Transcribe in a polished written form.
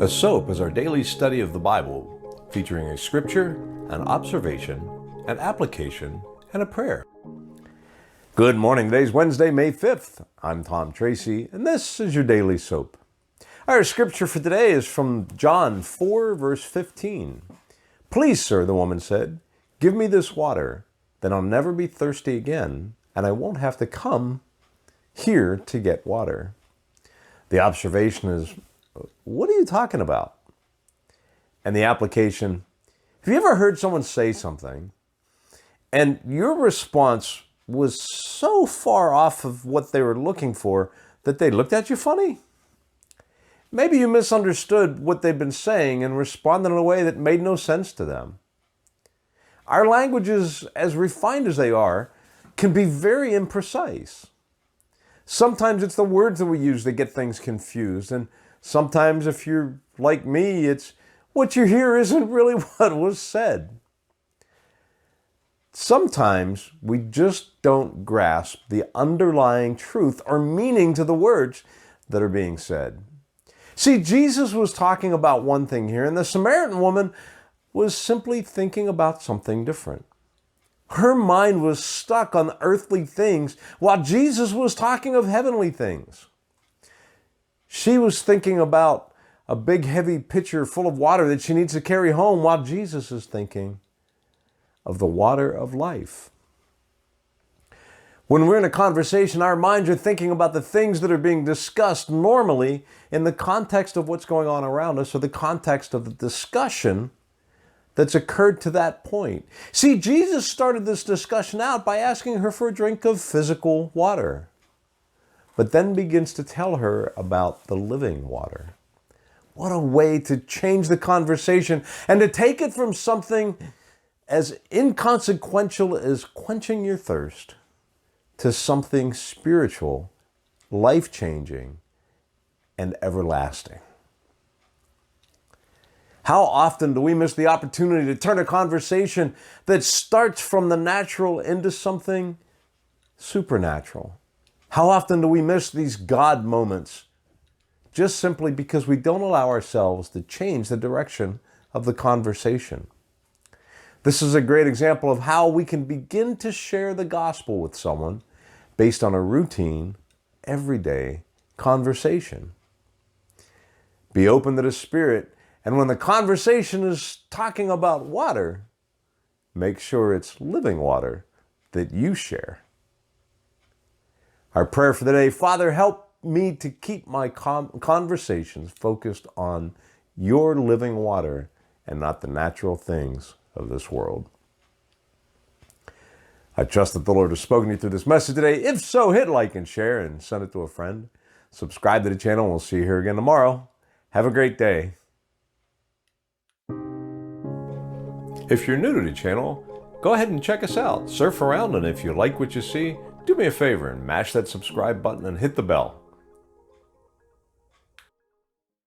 S.O.A.P is our daily study of the Bible, featuring a scripture, an observation, an application, and a prayer. Good morning. Today's Wednesday, May 5th. I'm Tom Tracy, and this is your daily S.O.A.P. Our scripture for today is from John 4, verse 15. "Please, sir," the woman said, "give me this water, then I'll never be thirsty again, and I won't have to come here to get water." The observation is, what are you talking about? And the application, have you ever heard someone say something and your response was so far off of what they were looking for that they looked at you funny? Maybe you misunderstood what they've been saying and responded in a way that made no sense to them. Our languages, as refined as they are, can be very imprecise. Sometimes it's the words that we use that get things confused, and sometimes, if you're like me, it's what you hear isn't really what was said. Sometimes we just don't grasp the underlying truth or meaning to the words that are being said. See, Jesus was talking about one thing here, and the Samaritan woman was simply thinking about something different. Her mind was stuck on earthly things while Jesus was talking of heavenly things. She was thinking about a big heavy pitcher full of water that she needs to carry home while Jesus is thinking of the water of life. When we're in a conversation, our minds are thinking about the things that are being discussed normally in the context of what's going on around us or the context of the discussion that's occurred to that point. See, Jesus started this discussion out by asking her for a drink of physical water, but then begins to tell her about the living water. What a way to change the conversation and to take it from something as inconsequential as quenching your thirst to something spiritual, life-changing, and everlasting. How often do we miss the opportunity to turn a conversation that starts from the natural into something supernatural? How often do we miss these God moments just simply because we don't allow ourselves to change the direction of the conversation? This is a great example of how we can begin to share the gospel with someone based on a routine, everyday conversation. Be open to the Spirit, and when the conversation is talking about water, make sure it's living water that you share. Our prayer for the day: Father, help me to keep my conversations focused on your living water and not the natural things of this world. I trust that the Lord has spoken to you through this message today. If so, hit like and share and send it to a friend. Subscribe to the channel, and we'll see you here again tomorrow. Have a great day. If you're new to the channel, go ahead and check us out. Surf around, and if you like what you see, do me a favor and mash that subscribe button and hit the bell.